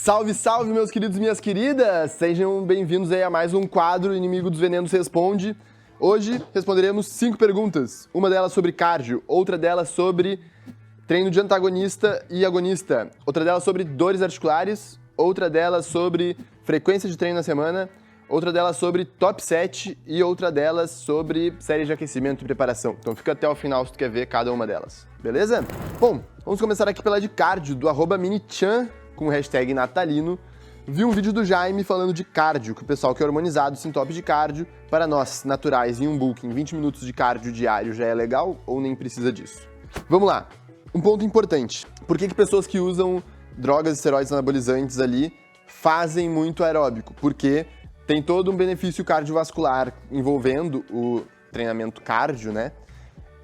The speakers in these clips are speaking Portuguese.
Salve, salve, meus queridos e minhas queridas! Sejam bem-vindos aí a mais um quadro Inimigo dos Venenos Responde. Hoje responderemos 5 perguntas, uma delas sobre cardio, outra delas sobre treino de antagonista e agonista, outra delas sobre dores articulares, outra delas sobre frequência de treino na semana, outra delas sobre top 7 e outra delas sobre série de aquecimento e preparação. Então fica até o final se tu quer ver cada uma delas, beleza? Bom, vamos começar aqui pela de cardio, do @minichan, com o hashtag natalino. Vi um vídeo do Jaime falando de cardio, que o pessoal que é hormonizado se entope de cardio. Para nós, naturais, em um bulking, 20 minutos de cardio diário já é legal ou nem precisa disso? Vamos lá. Um ponto importante. Por que pessoas que usam drogas e esteroides anabolizantes ali fazem muito aeróbico? Porque tem todo um benefício cardiovascular envolvendo o treinamento cardio, né?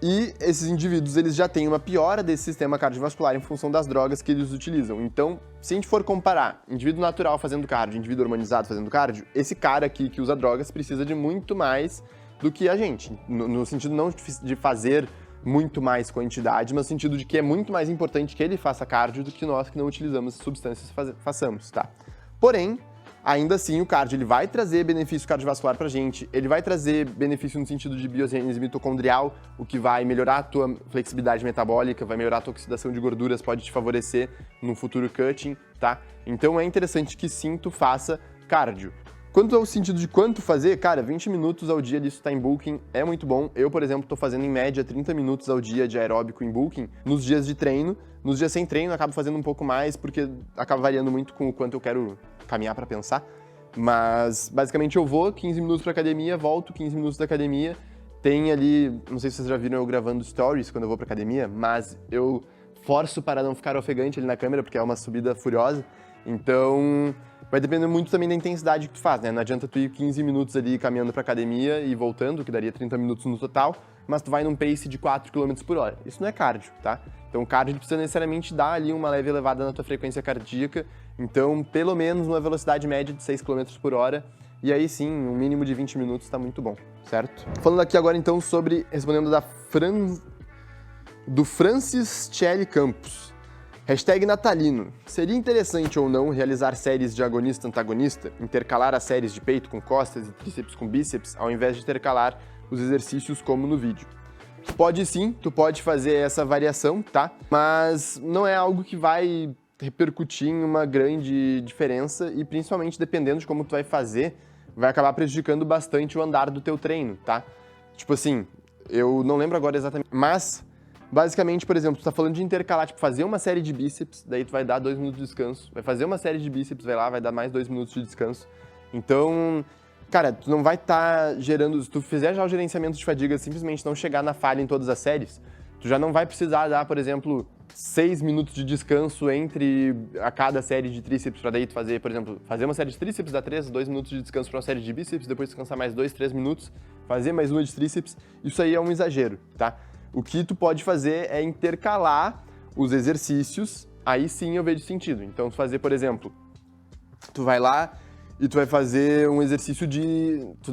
E esses indivíduos, eles já têm uma piora desse sistema cardiovascular em função das drogas que eles utilizam. Então, se a gente for comparar indivíduo natural fazendo cardio, indivíduo hormonizado fazendo cardio, esse cara aqui que usa drogas precisa de muito mais do que a gente. No sentido não de fazer muito mais quantidade, mas no sentido de que é muito mais importante que ele faça cardio do que nós que não utilizamos substâncias façamos, tá? Porém, ainda assim, o cardio ele vai trazer benefício cardiovascular pra gente, ele vai trazer benefício no sentido de biogênese mitocondrial, o que vai melhorar a tua flexibilidade metabólica, vai melhorar a tua oxidação de gorduras, pode te favorecer no futuro cutting, tá? Então é interessante que sim, tu faça cardio. Quanto ao sentido de quanto fazer, cara, 20 minutos ao dia disso tá em bulking é muito bom. Eu, por exemplo, tô fazendo em média 30 minutos ao dia de aeróbico em bulking nos dias de treino. Nos dias sem treino, eu acabo fazendo um pouco mais, porque acaba variando muito com o quanto eu quero caminhar para pensar. Mas, basicamente, eu vou 15 minutos pra academia, volto 15 minutos da academia. Tem ali, não sei se vocês já viram eu gravando stories quando eu vou pra academia, mas eu forço para não ficar ofegante ali na câmera, porque é uma subida furiosa. Então, vai depender muito também da intensidade que tu faz, né? Não adianta tu ir 15 minutos ali caminhando pra academia e voltando, que daria 30 minutos no total, mas tu vai num pace de 4 km por hora. Isso não é cardio, tá? Então o cardio precisa necessariamente dar ali uma leve elevada na tua frequência cardíaca, então pelo menos uma velocidade média de 6 km por hora, e aí sim, um mínimo de 20 minutos tá muito bom, certo? Falando aqui agora então respondendo do Francis Chelli Campos. Hashtag natalino. Seria interessante ou não realizar séries de agonista-antagonista, intercalar as séries de peito com costas e tríceps com bíceps, ao invés de intercalar os exercícios como no vídeo? Pode sim, tu pode fazer essa variação, tá? Mas não é algo que vai repercutir em uma grande diferença e principalmente dependendo de como tu vai fazer, vai acabar prejudicando bastante o andar do teu treino, tá? Tipo assim, eu não lembro agora exatamente, mas basicamente, por exemplo, tu tá falando de intercalar, tipo, fazer uma série de bíceps, daí tu vai dar 2 minutos de descanso, vai fazer uma série de bíceps, vai dar mais 2 minutos de descanso. Então, cara, tu não vai estar gerando, se tu fizer já o gerenciamento de fadiga, simplesmente não chegar na falha em todas as séries, tu já não vai precisar dar, por exemplo, 6 minutos de descanso entre a cada série de tríceps, pra daí tu fazer, por exemplo, fazer uma série de tríceps, dar 2 minutos de descanso pra uma série de bíceps, depois descansar mais 2, 3 minutos, fazer mais uma de tríceps, isso aí é um exagero, tá? O que tu pode fazer é intercalar os exercícios, aí sim eu vejo sentido. Então, tu fazer, por exemplo, tu vai lá e tu vai fazer um exercício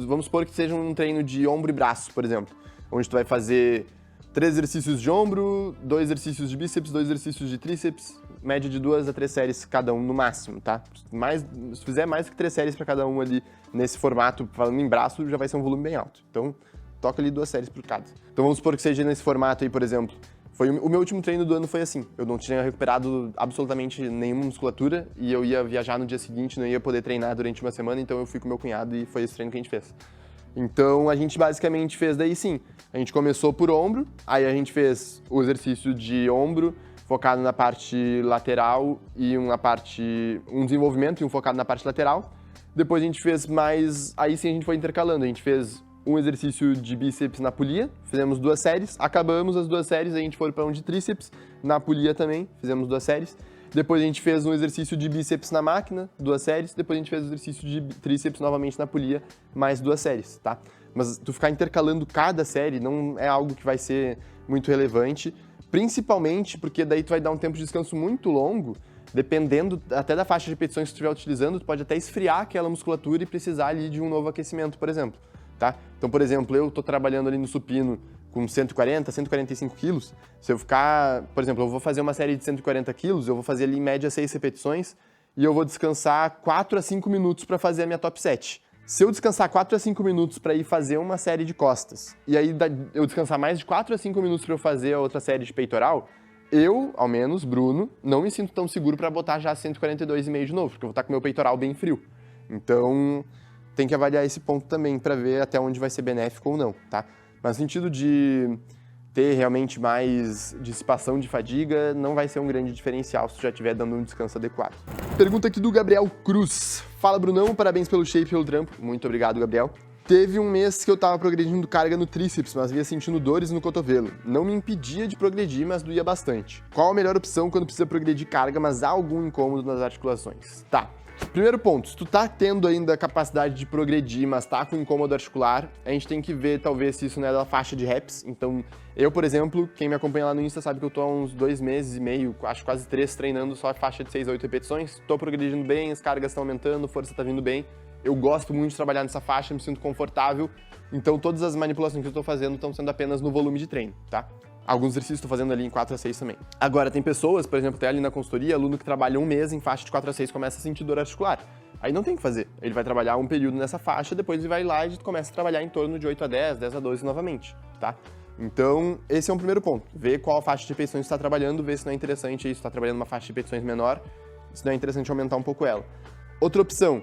vamos supor que seja um treino de ombro e braço, por exemplo, onde tu vai fazer 3 exercícios de ombro, 2 exercícios de bíceps, 2 exercícios de tríceps, média de 2 a 3 séries cada um no máximo, tá? Se fizer mais que 3 séries para cada um ali nesse formato, falando em braço, já vai ser um volume bem alto. Então, toca ali 2 séries por cada. Então vamos supor que seja nesse formato aí, por exemplo. O meu último treino do ano foi assim. Eu não tinha recuperado absolutamente nenhuma musculatura e eu ia viajar no dia seguinte, não ia poder treinar durante uma semana, então eu fui com meu cunhado e foi esse treino que a gente fez. Então a gente basicamente fez daí sim. A gente começou por ombro, aí a gente fez o exercício de ombro focado na parte lateral e um desenvolvimento e um focado na parte lateral. Depois a gente fez mais, aí sim a gente foi intercalando. A gente fez um exercício de bíceps na polia, fizemos 2 séries, acabamos as 2 séries, a gente foi para um de tríceps, na polia também, fizemos 2 séries. Depois a gente fez um exercício de bíceps na máquina, 2 séries, depois a gente fez o exercício de tríceps novamente na polia, mais 2 séries, tá? Mas tu ficar intercalando cada série não é algo que vai ser muito relevante, principalmente porque daí tu vai dar um tempo de descanso muito longo, dependendo até da faixa de repetições que tu estiver utilizando, tu pode até esfriar aquela musculatura e precisar ali de um novo aquecimento, por exemplo. Tá? Então, por exemplo, eu estou trabalhando ali no supino com 140, 145 quilos, se eu ficar, por exemplo, eu vou fazer uma série de 140 quilos, eu vou fazer ali em média 6 repetições, e eu vou descansar 4 a 5 minutos para fazer a minha top set. Se eu descansar 4 a 5 minutos para ir fazer uma série de costas, e aí eu descansar mais de 4 a 5 minutos para eu fazer a outra série de peitoral, eu, ao menos, Bruno, não me sinto tão seguro para botar já 142,5 de novo, porque eu vou estar com meu peitoral bem frio. Então, tem que avaliar esse ponto também para ver até onde vai ser benéfico ou não, tá? Mas no sentido de ter realmente mais dissipação de fadiga, não vai ser um grande diferencial se tu já estiver dando um descanso adequado. Pergunta aqui do Gabriel Cruz. Fala, Brunão, parabéns pelo shape e pelo trampo. Muito obrigado, Gabriel. Teve um mês que eu tava progredindo carga no tríceps, mas vinha sentindo dores no cotovelo. Não me impedia de progredir, mas doía bastante. Qual a melhor opção quando precisa progredir carga, mas há algum incômodo nas articulações? Tá. Primeiro ponto, se tu tá tendo ainda a capacidade de progredir, mas tá com incômodo articular, a gente tem que ver talvez se isso não é da faixa de reps. Então, eu, por exemplo, quem me acompanha lá no Insta sabe que eu tô há uns 2 meses e meio, acho quase 3, treinando só a faixa de 6 a 8 repetições. Tô progredindo bem, as cargas estão aumentando, a força tá vindo bem. Eu gosto muito de trabalhar nessa faixa, me sinto confortável. Então, todas as manipulações que eu tô fazendo estão sendo apenas no volume de treino, tá? Alguns exercícios estou fazendo ali em 4 a 6 também. Agora, tem pessoas, por exemplo, até ali na consultoria, aluno que trabalha um mês em faixa de 4 a 6 começa a sentir dor articular. Aí não tem o que fazer. Ele vai trabalhar um período nessa faixa, depois ele vai lá e começa a trabalhar em torno de 8 a 10, 10 a 12 novamente, tá? Então, esse é um primeiro ponto. Ver qual faixa de repetições você está trabalhando, ver se não é interessante isso, está trabalhando uma faixa de repetições menor, se não é interessante aumentar um pouco ela. Outra opção,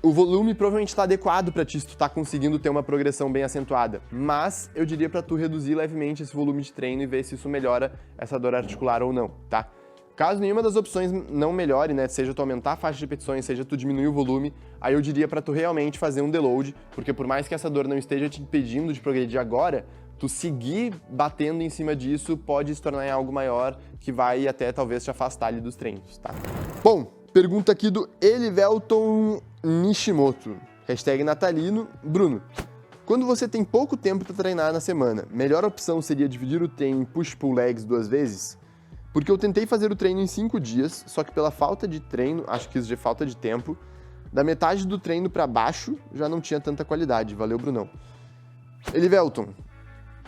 o volume provavelmente está adequado para ti se tu está conseguindo ter uma progressão bem acentuada, mas eu diria para tu reduzir levemente esse volume de treino e ver se isso melhora essa dor articular ou não, tá? Caso nenhuma das opções não melhore, né, seja tu aumentar a faixa de repetições, seja tu diminuir o volume, aí eu diria para tu realmente fazer um deload, porque por mais que essa dor não esteja te impedindo de progredir agora, tu seguir batendo em cima disso pode se tornar em algo maior que vai até talvez te afastar ali dos treinos, tá? Bom, pergunta aqui do Elivelton Nishimoto, #natalino. Bruno, quando você tem pouco tempo para treinar na semana, melhor opção seria dividir o treino em push-pull legs 2 vezes? Porque eu tentei fazer o treino em 5 dias, só que pela falta de treino, acho que isso de falta de tempo, da metade do treino para baixo já não tinha tanta qualidade. Valeu, Brunão. Elivelton,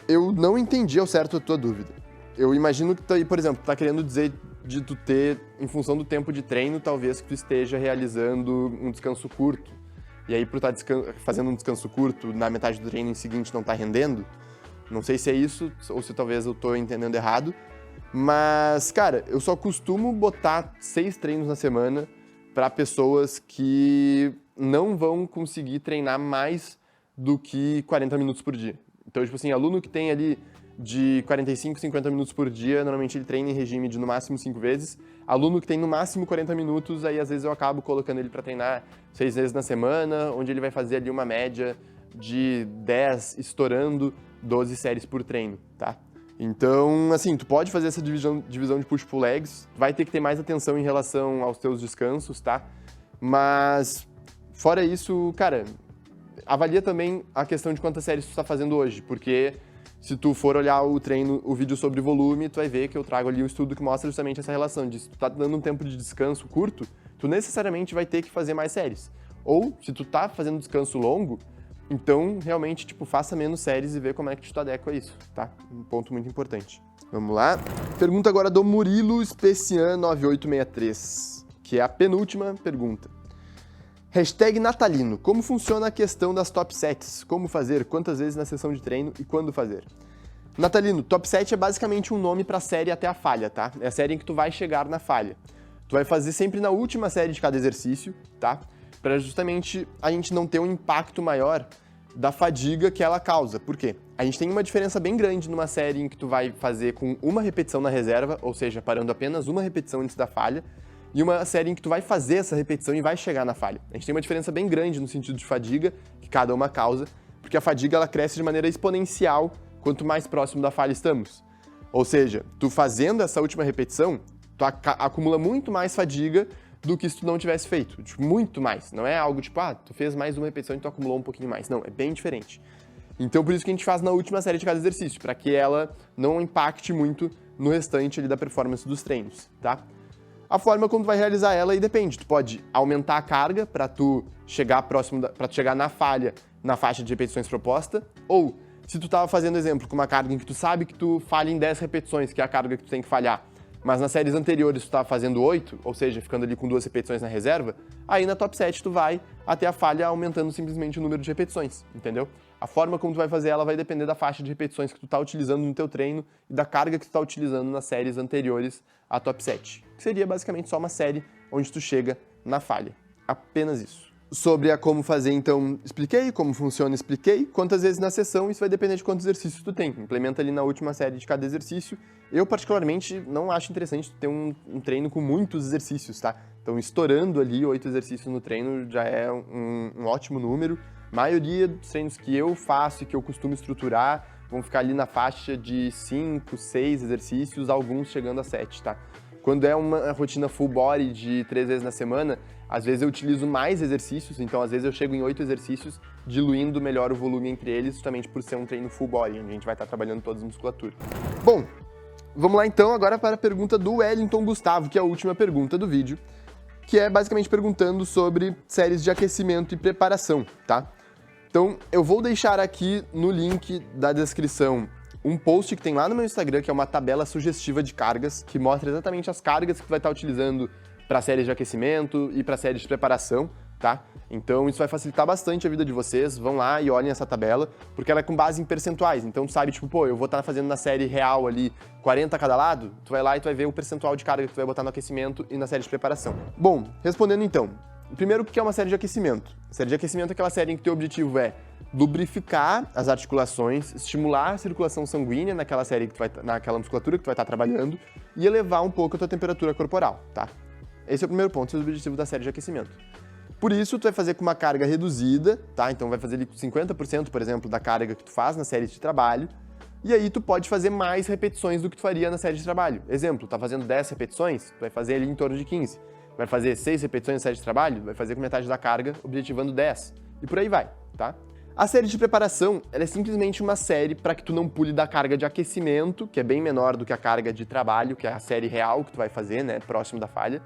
eu não entendi ao certo a tua dúvida. Eu imagino que tu aí, por exemplo, tá querendo dizer de tu ter, em função do tempo de treino, talvez que tu esteja realizando um descanso curto. E aí, por estar fazendo um descanso curto, na metade do treino em seguinte não tá rendendo. Não sei se é isso, ou se talvez eu tô entendendo errado. Mas, cara, eu só costumo botar 6 treinos na semana para pessoas que não vão conseguir treinar mais do que 40 minutos por dia. Então, tipo assim, aluno que tem ali de 45, 50 minutos por dia, normalmente ele treina em regime de no máximo 5 vezes. Aluno que tem no máximo 40 minutos, aí às vezes eu acabo colocando ele para treinar 6 vezes na semana, onde ele vai fazer ali uma média de 10, estourando 12 séries por treino, tá? Então, assim, tu pode fazer essa divisão de push-pull legs, vai ter que ter mais atenção em relação aos teus descansos, tá? Mas, fora isso, cara, avalia também a questão de quantas séries tu está fazendo hoje, porque se tu for olhar o vídeo sobre volume, tu vai ver que eu trago ali um estudo que mostra justamente essa relação de se tu tá dando um tempo de descanso curto, tu necessariamente vai ter que fazer mais séries. Ou, se tu tá fazendo descanso longo, então, realmente, tipo, faça menos séries e vê como é que tu adequa a isso, tá? Um ponto muito importante. Vamos lá. Pergunta agora do Murilo Specian 9863, que é a penúltima pergunta. #natalino. Como funciona a questão das top sets? Como fazer? Quantas vezes na sessão de treino e quando fazer? Natalino, top set é basicamente um nome para a série até a falha, tá? É a série em que tu vai chegar na falha. Tu vai fazer sempre na última série de cada exercício, tá? Para justamente a gente não ter um impacto maior da fadiga que ela causa. Por quê? A gente tem uma diferença bem grande numa série em que tu vai fazer com uma repetição na reserva, ou seja, parando apenas uma repetição antes da falha, e uma série em que tu vai fazer essa repetição e vai chegar na falha. A gente tem uma diferença bem grande no sentido de fadiga, que cada uma causa, porque a fadiga ela cresce de maneira exponencial quanto mais próximo da falha estamos. Ou seja, tu fazendo essa última repetição, tu acumula muito mais fadiga do que se tu não tivesse feito. Tipo, muito mais. Não é algo tipo, tu fez mais uma repetição e tu acumulou um pouquinho mais. Não, é bem diferente. Então, por isso que a gente faz na última série de cada exercício, para que ela não impacte muito no restante ali da performance dos treinos, tá? A forma como tu vai realizar ela aí depende. Tu pode aumentar a carga para tu chegar para tu chegar na falha, na faixa de repetições proposta, ou se tu tava fazendo exemplo com uma carga em que tu sabe que tu falha em 10 repetições, que é a carga que tu tem que falhar, mas nas séries anteriores tu tá fazendo 8, ou seja, ficando ali com 2 repetições na reserva, aí na top 7 tu vai até a falha aumentando simplesmente o número de repetições, entendeu? A forma como tu vai fazer ela vai depender da faixa de repetições que tu tá utilizando no teu treino e da carga que tu tá utilizando nas séries anteriores à top 7, que seria basicamente só uma série onde tu chega na falha. Apenas isso. Sobre a como fazer, então, expliquei, como funciona, expliquei, quantas vezes na sessão, isso vai depender de quantos exercícios tu tem. Implementa ali na última série de cada exercício. Eu, particularmente, não acho interessante tu ter um treino com muitos exercícios, tá? Então, estourando ali 8 exercícios no treino já é um ótimo número. A maioria dos treinos que eu faço e que eu costumo estruturar vão ficar ali na faixa de 5, 6 exercícios, alguns chegando a 7, tá? Quando é uma rotina full body de 3 vezes na semana, às vezes eu utilizo mais exercícios, então às vezes eu chego em 8 exercícios, diluindo melhor o volume entre eles, justamente por ser um treino full body, onde a gente vai estar trabalhando todas as musculaturas. Bom, vamos lá então agora para a pergunta do Wellington Gustavo, que é a última pergunta do vídeo, que é basicamente perguntando sobre séries de aquecimento e preparação, tá? Então eu vou deixar aqui no link da descrição um post que tem lá no meu Instagram, que é uma tabela sugestiva de cargas, que mostra exatamente as cargas que tu vai estar utilizando para séries de aquecimento e para séries de preparação, tá? Então isso vai facilitar bastante a vida de vocês, vão lá e olhem essa tabela, porque ela é com base em percentuais, então tu sabe, tipo, pô, eu vou estar fazendo na série real ali 40 a cada lado, tu vai lá e tu vai ver o percentual de carga que tu vai botar no aquecimento e na série de preparação. Bom, respondendo então, primeiro o que é uma série de aquecimento? A série de aquecimento é aquela série em que o teu objetivo é lubrificar as articulações, estimular a circulação sanguínea naquela série que tu vai, naquela musculatura que tu vai estar trabalhando e elevar um pouco a tua temperatura corporal, tá? Esse é o primeiro ponto, esse é o objetivo da série de aquecimento. Por isso, tu vai fazer com uma carga reduzida, tá? Então vai fazer ali 50%, por exemplo, da carga que tu faz na série de trabalho, e aí tu pode fazer mais repetições do que tu faria na série de trabalho. Exemplo, tá fazendo 10 repetições, tu vai fazer ali em torno de 15. Vai fazer 6 repetições na série de trabalho, vai fazer com metade da carga, objetivando 10. E por aí vai, tá? A série de preparação, ela é simplesmente uma série para que tu não pule da carga de aquecimento, que é bem menor do que a carga de trabalho, que é a série real que tu vai fazer, né, próximo da falha,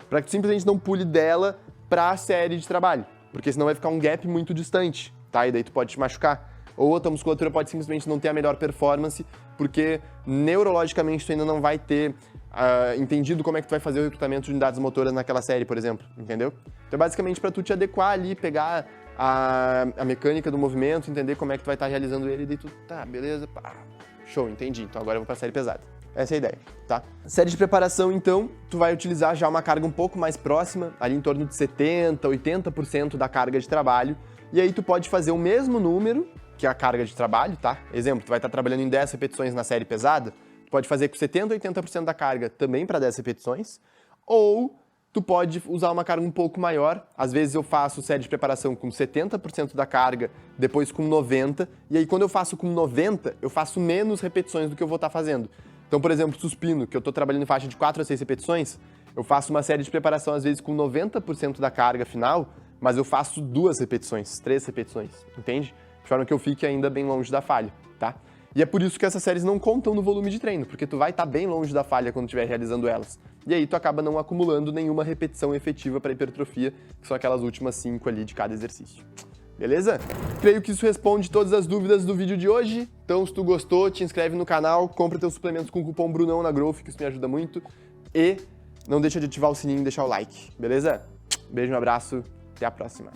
para que tu simplesmente não pule dela para a série de trabalho, porque senão vai ficar um gap muito distante, tá? E daí tu pode te machucar. Ou a tua musculatura pode simplesmente não ter a melhor performance, porque neurologicamente tu ainda não vai ter entendido como é que tu vai fazer o recrutamento de unidades motoras naquela série, por exemplo, entendeu? Então é basicamente para tu te adequar ali, pegar a mecânica do movimento, entender como é que tu vai estar realizando ele, e daí tu, tá, beleza, pá, show, entendi, então agora eu vou pra série pesada. Essa é a ideia, tá? Série de preparação, então, tu vai utilizar já uma carga um pouco mais próxima, ali em torno de 70%, 80% da carga de trabalho, e aí tu pode fazer o mesmo número, que é a carga de trabalho, tá? Exemplo, tu vai estar trabalhando em 10 repetições na série pesada, tu pode fazer com 70%, 80% da carga também para 10 repetições, ou tu pode usar uma carga um pouco maior. Às vezes eu faço série de preparação com 70% da carga, depois com 90%, e aí quando eu faço com 90%, eu faço menos repetições do que eu vou estar fazendo. Então, por exemplo, supino, que eu estou trabalhando em faixa de 4 a 6 repetições, eu faço uma série de preparação às vezes com 90% da carga final, mas eu faço 2 repetições, 3 repetições, entende? De forma que eu fique ainda bem longe da falha, tá? E é por isso que essas séries não contam no volume de treino, porque tu vai estar bem longe da falha quando estiver realizando elas. E aí tu acaba não acumulando nenhuma repetição efetiva para hipertrofia, que são aquelas últimas 5 ali de cada exercício. Beleza? Creio que isso responde todas as dúvidas do vídeo de hoje. Então, se tu gostou, te inscreve no canal, compra teus suplementos com o cupom Brunão na Growth, que isso me ajuda muito. E não deixa de ativar o sininho e deixar o like, beleza? Beijo, um abraço, até a próxima.